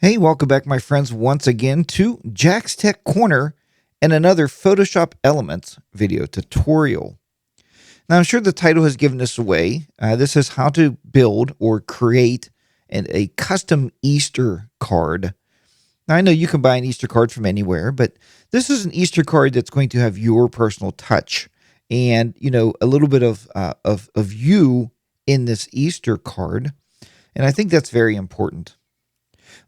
Hey, welcome back, my friends, once again to Jack's Tech Corner and another Photoshop Elements video tutorial. Now, I'm sure the title has given this away. This is how to build or create a custom Easter card. Now, I know you can buy an Easter card from anywhere, but this is an Easter card that's going to have your personal touch and, a little bit of you in this Easter card. And I think that's very important.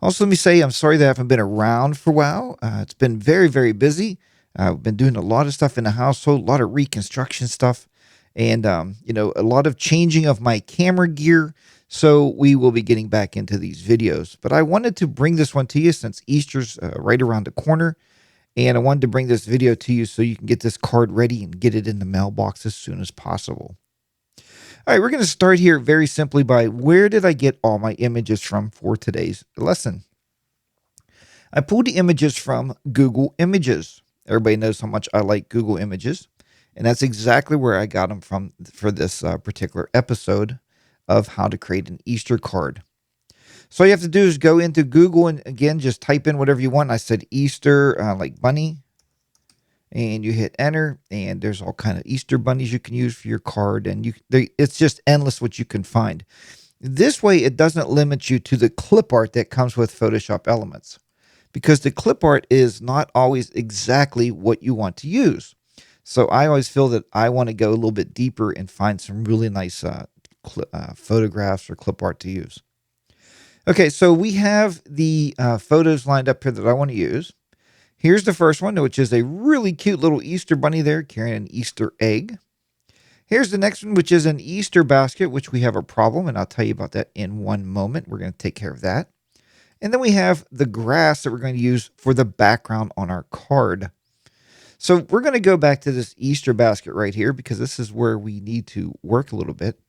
Also, let me say I'm sorry that I haven't been around for a while. It's been very, very busy. I've been doing a lot of stuff in the household, a lot of reconstruction stuff, and a lot of changing of my camera gear. So we will be getting back into these videos. But I wanted to bring this one to you since Easter's right around the corner, and I wanted to bring this video to you so you can get this card ready and get it in the mailbox as soon as possible. All right, we're going to start here very simply by where did I get all my images from for today's lesson? I pulled the images from Google Images. Everybody knows how much I like Google Images, and that's exactly where I got them from for this particular episode of how to create an Easter card. So all you have to do is go into Google and, again, just type in whatever you want. I said Easter, like bunny, and you hit enter, and there's all kind of Easter bunnies you can use for your card, and it's just endless what you can find. This way, it doesn't limit you to the clip art that comes with Photoshop Elements, because the clip art is not always exactly what you want to use. So I always feel that I want to go a little bit deeper and find some really nice photographs or clip art to use. Okay, so we have the photos lined up here that I want to use. Here's the first one, which is a really cute little Easter bunny there carrying an Easter egg. Here's the next one, which is an Easter basket, which we have a problem, and I'll tell you about that in one moment. We're going to take care of that. And then we have the grass that we're going to use for the background on our card. So we're going to go back to this Easter basket right here because this is where we need to work a little bit.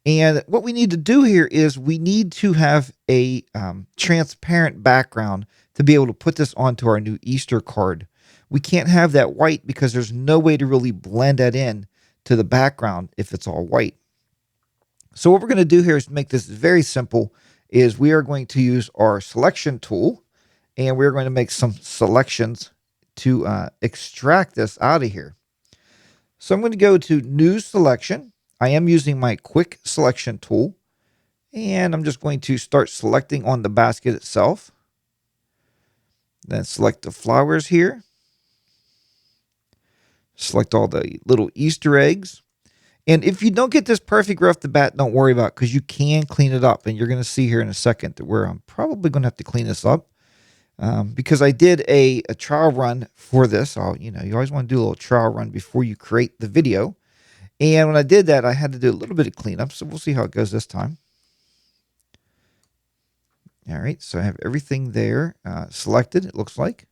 And what we need to do here is we need to have a transparent background to be able to put this onto our new Easter card. We can't have that white because there's no way to really blend that in to the background if it's all white. So what we're going to do here is make this very simple. Is we are going to use our selection tool, and we're going to make some selections to extract this out of here. So I'm going to go to New Selection. I am using my Quick Selection tool, and I'm just going to start selecting on the basket itself. Then select the flowers here. Select all the little Easter eggs. And if you don't get this perfect right off the bat, don't worry about it because you can clean it up. And you're going to see here in a second where I'm probably going to have to clean this up because I did a trial run for this. You always want to do a little trial run before you create the video. And when I did that, I had to do a little bit of cleanup. So we'll see how it goes this time. All right, so I have everything there selected, it looks like.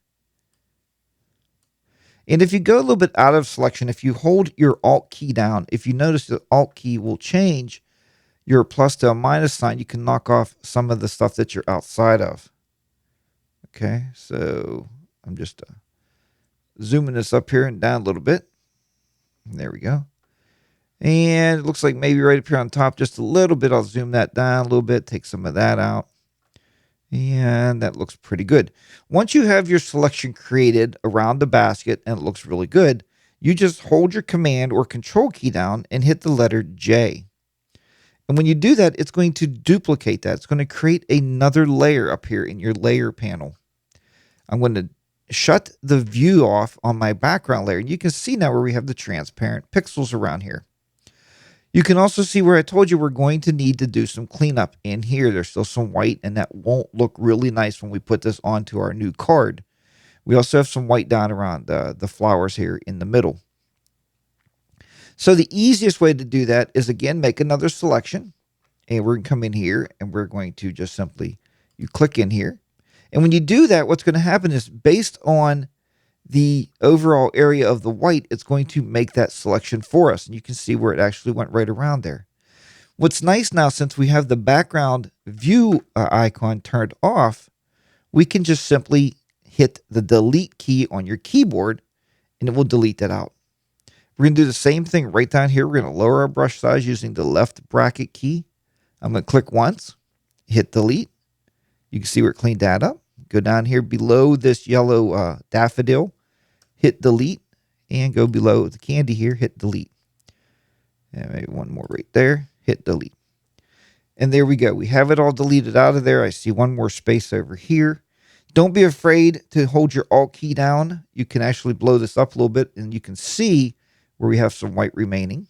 And if you go a little bit out of selection, if you hold your Alt key down, if you notice the Alt key will change your plus to a minus sign, you can knock off some of the stuff that you're outside of. Okay, so I'm just zooming this up here and down a little bit. There we go. And it looks like maybe right up here on top, just a little bit. I'll zoom that down a little bit, take some of that out. And that looks pretty good. Once you have your selection created around the basket and it looks really good, you just hold your Command or Control key down and hit the letter J. And when you do that, it's going to duplicate that. It's going to create another layer up here in your layer panel. I'm going to shut the view off on my background layer. And you can see now where we have the transparent pixels around here. You can also see where I told you we're going to need to do some cleanup in here. There's still some white, and that won't look really nice when we put this onto our new card. We also have some white down around the flowers here in the middle. So the easiest way to do that is, again, make another selection. And we're going to come in here, and we're going to just simply, you click in here. And when you do that, what's going to happen is based on the overall area of the white, it's going to make that selection for us. And you can see where it actually went right around there. What's nice now, since we have the background view icon turned off, we can just simply hit the delete key on your keyboard and it will delete that out. We're going to do the same thing right down here. We're going to lower our brush size using the left bracket key. I'm going to click once, hit delete. You can see where it cleaned that up. Go down here below this yellow daffodil, hit delete, and go below the candy here, hit delete. And maybe one more right there, hit delete. And there we go. We have it all deleted out of there. I see one more space over here. Don't be afraid to hold your Alt key down. You can actually blow this up a little bit, and you can see where we have some white remaining.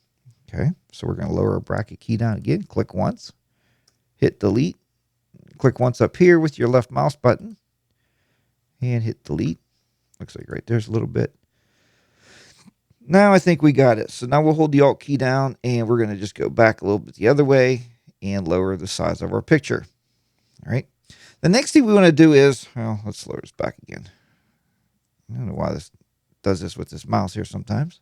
Okay, so we're going to lower our bracket key down again. Click once, hit delete. Click once up here with your left mouse button, and hit delete. Looks like right there's a little bit. Now I think we got it. So now we'll hold the Alt key down, and we're going to just go back a little bit the other way and lower the size of our picture. All right. The next thing we want to do is, well, let's lower this back again. I don't know why this does this with this mouse here sometimes.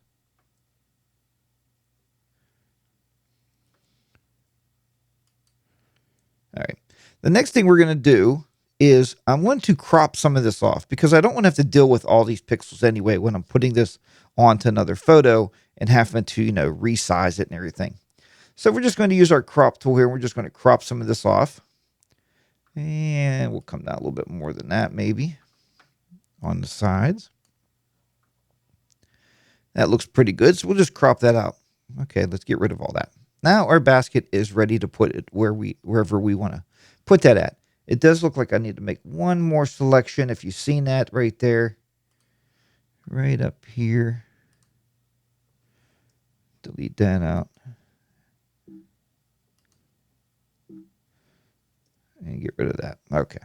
All right. The next thing we're going to do is I'm going to crop some of this off because I don't want to have to deal with all these pixels anyway when I'm putting this onto another photo and having to, resize it and everything. So we're just going to use our crop tool here. We're just going to crop some of this off. And we'll come down a little bit more than that, maybe, on the sides. That looks pretty good, so we'll just crop that out. Okay, let's get rid of all that. Now our basket is ready to put it wherever we want to put that at. It does look like I need to make one more selection. If you've seen that right there, right up here. Delete that out. And get rid of that. Okay.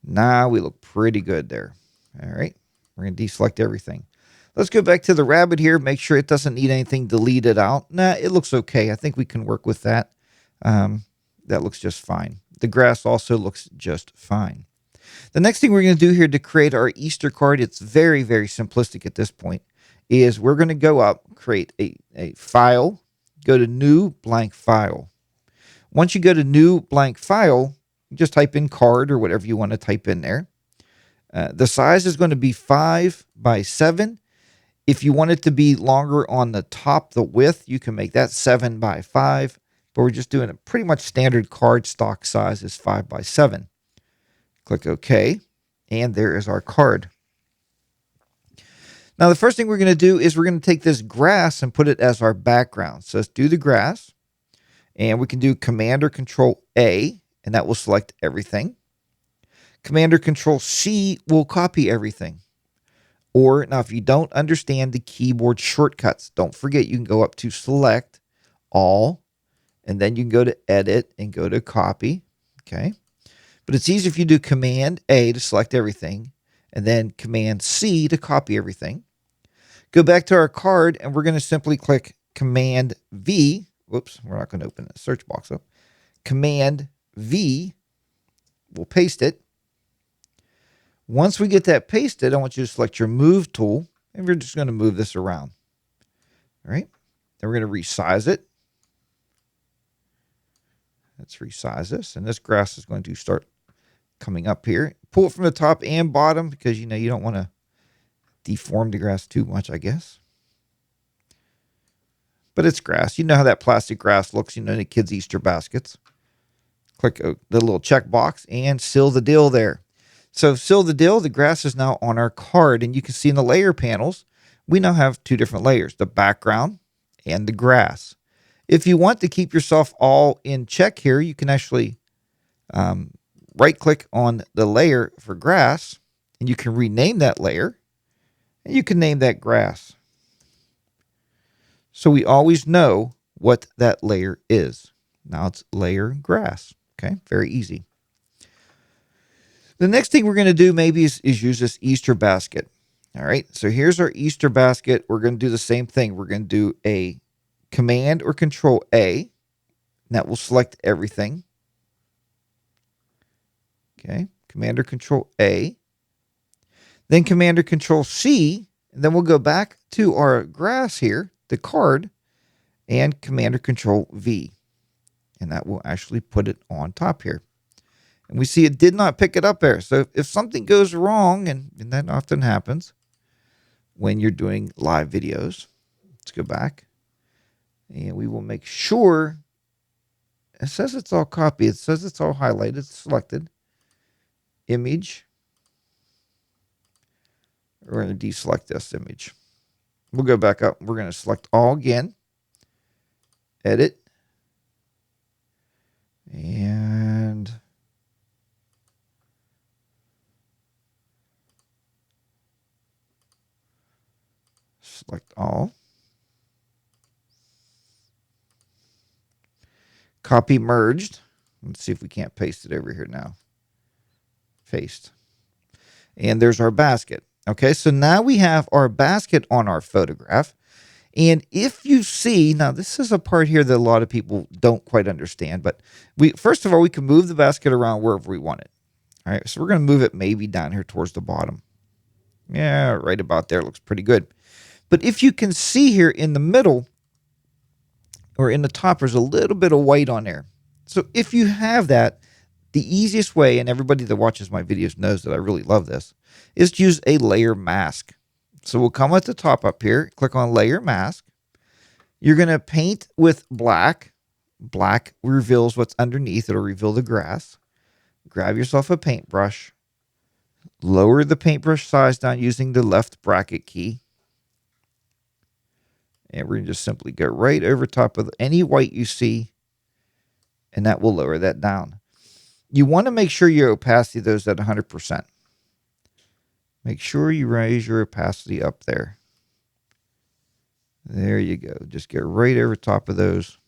Now we look pretty good there. All right. We're going to deselect everything. Let's go back to the rabbit here. Make sure it doesn't need anything deleted out. Nah, it looks okay. I think we can work with that. That looks just fine. The grass also looks just fine. The next thing we're going to do here to create our Easter card, it's very, very simplistic at this point, is we're going to go up, create a file, go to new blank file. Once you go to new blank file, just type in card or whatever you want to type in there. The size is going to be 5x7. If you want it to be longer on the top, the width, you can make that 7x5. But we're just doing a pretty much standard card stock size is 5x7. Click OK. And there is our card. Now, the first thing we're going to do is we're going to take this grass and put it as our background. So let's do the grass. And we can do Command or Control A, and that will select everything. Command or Control C will copy everything. Or, now if you don't understand the keyboard shortcuts, don't forget you can go up to Select, All, and then you can go to Edit and go to Copy. Okay. But it's easy if you do Command A to select everything, and then Command C to copy everything. Go back to our card, and we're going to simply click Command V. Whoops, we're not going to open the search box up. Command V, we'll paste it. Once we get that pasted, I want you to select your Move tool, and we're just going to move this around. All right, then we're going to resize it. Let's resize this, and this grass is going to start coming up here. Pull it from the top and bottom because, you don't want to deform the grass too much, I guess. But it's grass. You know how that plastic grass looks, in the kids' Easter baskets. Click the little check box and seal the deal there. So seal the deal, the grass is now on our card. And you can see in the layer panels, we now have two different layers, the background and the grass. If you want to keep yourself all in check here, you can actually right-click on the layer for grass, and you can rename that layer, and you can name that grass. So we always know what that layer is. Now it's layer grass. Okay, very easy. The next thing we're going to do maybe is use this Easter basket. All right, so here's our Easter basket. We're going to do the same thing. We're going to do a Command or Control A, and that will select everything. Okay, Command or Control A. Then Command or Control C, and then we'll go back to our grass here, the card, and Command or Control V. And that will actually put it on top here. And we see it did not pick it up there. So if something goes wrong, and that often happens when you're doing live videos, let's go back. And we will make sure it says it's all copied. It says it's all highlighted, selected. image. We're going to deselect this image. We'll go back up. We're going to select all again. Edit. And select all. Copy merged. Let's see if we can't paste it over here now. Paste. And there's our basket. Okay, so now we have our basket on our photograph. And if you see, now this is a part here that a lot of people don't quite understand, but first of all, we can move the basket around wherever we want it. All right, so we're going to move it maybe down here towards the bottom. Yeah, right about there looks pretty good. But if you can see here in the middle or in the top, there's a little bit of white on there. So if you have that, the easiest way, and everybody that watches my videos knows that I really love this, is to use a layer mask. So we'll come at the top up here, click on layer mask. You're going to paint with black. Black reveals what's underneath. It'll reveal the grass. Grab yourself a paintbrush. Lower the paintbrush size down using the left bracket key. And we're going to just simply go right over top of any white you see. And that will lower that down. You want to make sure your opacity of those at 100%. Make sure you raise your opacity up there. There you go. Just get right over top of those.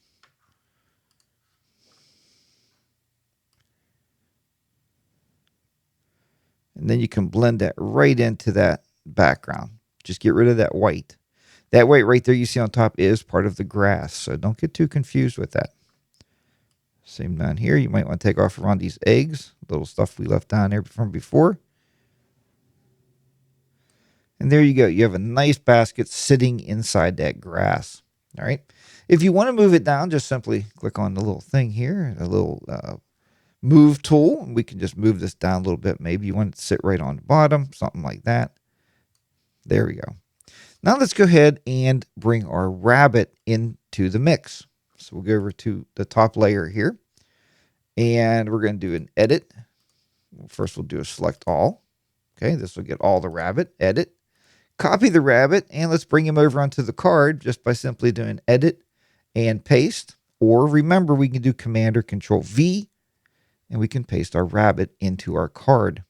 And then you can blend that right into that background. Just get rid of that white. That white right there you see on top is part of the grass. So don't get too confused with that. Same down here. You might want to take off around these eggs. Little stuff we left down there from before. And there you go. You have a nice basket sitting inside that grass. All right. If you want to move it down, just simply click on the little thing here, a little move tool. We can just move this down a little bit. Maybe you want it to sit right on the bottom, something like that. There we go. Now let's go ahead and bring our rabbit into the mix. So we'll go over to the top layer here. And we're going to do an edit. First, we'll do a select all. Okay, this will get all the rabbit. Edit. Copy the rabbit, and let's bring him over onto the card just by simply doing edit and paste. Or remember, we can do Command or Control V, and we can paste our rabbit into our card.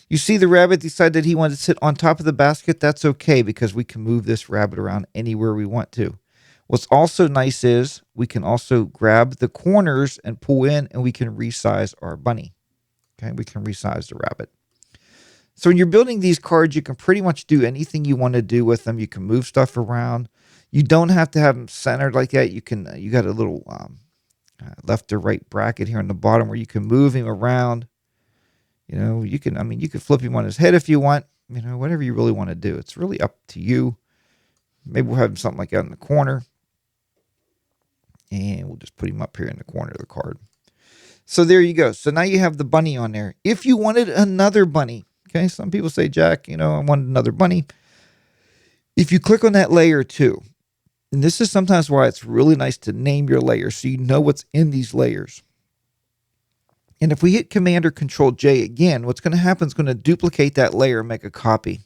You see the rabbit decided he wanted to sit on top of the basket. That's okay because we can move this rabbit around anywhere we want to. What's also nice is we can also grab the corners and pull in, and we can resize our bunny. Okay, we can resize the rabbit. So when you're building these cards, you can pretty much do anything you want to do with them. You can move stuff around. You don't have to have them centered like that. You can. You got a little left or right bracket here on the bottom where you can move him around. You know, you can. I mean, you could flip him on his head if you want. You know, whatever you really want to do. It's really up to you. Maybe we'll have something like that in the corner. And we'll just put him up here in the corner of the card. So there you go. So now you have the bunny on there. If you wanted another bunny, okay, some people say, Jack, you know, I want another bunny. If you click on that layer too, and this is sometimes why it's really nice to name your layers so you know what's in these layers. And if we hit Command or Control J again, what's going to happen is going to duplicate that layer and make a copy.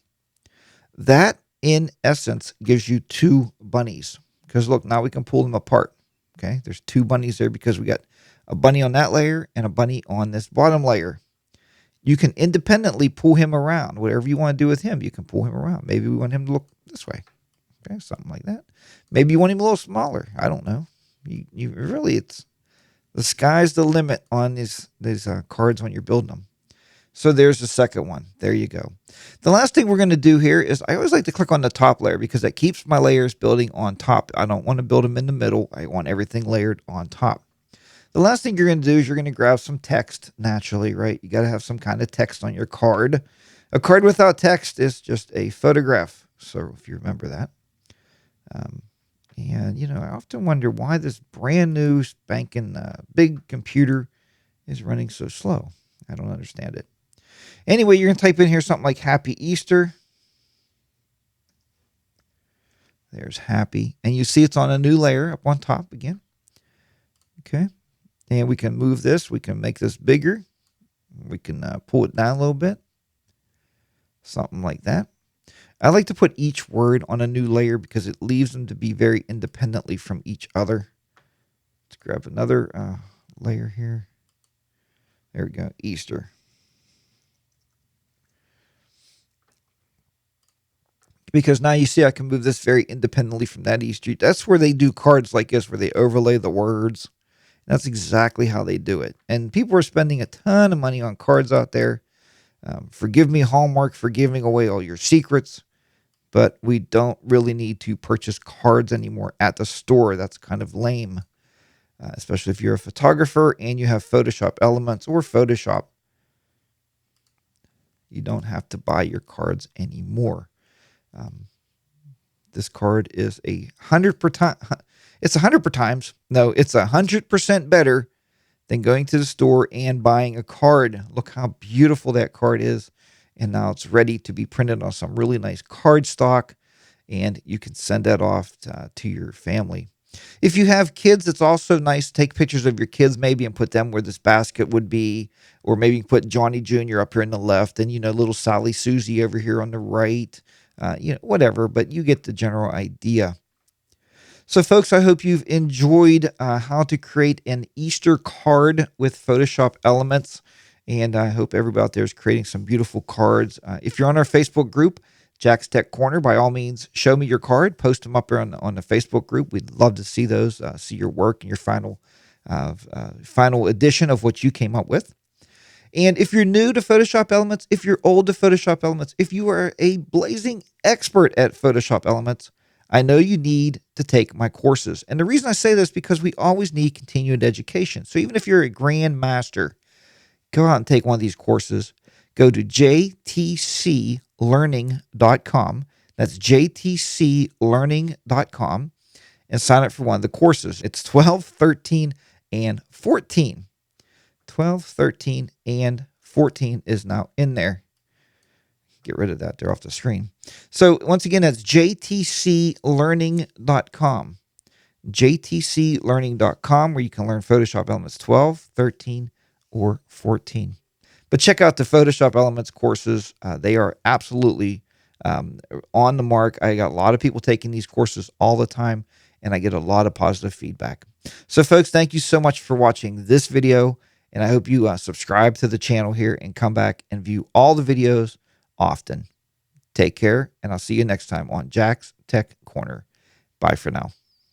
That, in essence, gives you two bunnies. Because look, now we can pull them apart. Okay, there's two bunnies there because we got a bunny on that layer and a bunny on this bottom layer. You can independently pull him around. Whatever you want to do with him, you can pull him around. Maybe we want him to look this way. Okay, something like that. Maybe you want him a little smaller. I don't know. You really, it's the sky's the limit on these cards when you're building them. So there's the second one. There you go. The last thing we're going to do here is I always like to click on the top layer because that keeps my layers building on top. I don't want to build them in the middle. I want everything layered on top. The last thing you're going to do is you're going to grab some text naturally, right? You got to have some kind of text on your card. A card without text is just a photograph. So if you remember that. And, you know, I often wonder why this brand new spanking big computer is running so slow. I don't understand it. Anyway, you're going to type in here something like Happy Easter. There's Happy. And you see it's on a new layer up on top again. Okay. And we can move this. We can make this bigger. We can pull it down a little bit. Something like that. I like to put each word on a new layer because it leaves them to be very independently from each other. Let's grab another layer here. There we go, Easter. Because now you see I can move this very independently from that Easter. That's where they do cards like this, where they overlay the words. That's exactly how they do it. And people are spending a ton of money on cards out there. Forgive me, Hallmark, for giving away all your secrets. But we don't really need to purchase cards anymore at the store. That's kind of lame, especially if you're a photographer and you have Photoshop Elements or Photoshop. You don't have to buy your cards anymore. This card is 100%. It's 100 times. No, it's 100% better than going to the store and buying a card. Look how beautiful that card is. And now it's ready to be printed on some really nice cardstock, and you can send that off to your family. If you have kids, it's also nice to take pictures of your kids maybe and put them where this basket would be, or maybe you can put Johnny Jr. up here on the left and, little Sally Susie over here on the right, whatever, but you get the general idea. So, folks, I hope you've enjoyed how to create an Easter card with Photoshop Elements. And I hope everybody out there is creating some beautiful cards. If you're on our Facebook group, Jack's Tech Corner, by all means, show me your card. Post them up there on the Facebook group. We'd love to see those, see your work and your final edition of what you came up with. And if you're new to Photoshop Elements, if you're old to Photoshop Elements, if you are a blazing expert at Photoshop Elements, I know you need to take my courses. And the reason I say this is because we always need continued education. So even if you're a grandmaster, go out and take one of these courses. Go to jtclearning.com. That's jtclearning.com and sign up for one of the courses. It's 12, 13, and 14. 12, 13, and 14 is now in there. Get rid of that. They're off the screen. So once again, that's jtclearning.com. jtclearning.com, where you can learn Photoshop Elements 12, 13, or 14. But check out the Photoshop Elements courses. They are absolutely on the mark. I got a lot of people taking these courses all the time, and I get a lot of positive feedback. So, folks, thank you so much for watching this video, and I hope you subscribe to the channel here and come back and view all the videos often. Take care, and I'll see you next time on Jack's Tech Corner. Bye for now.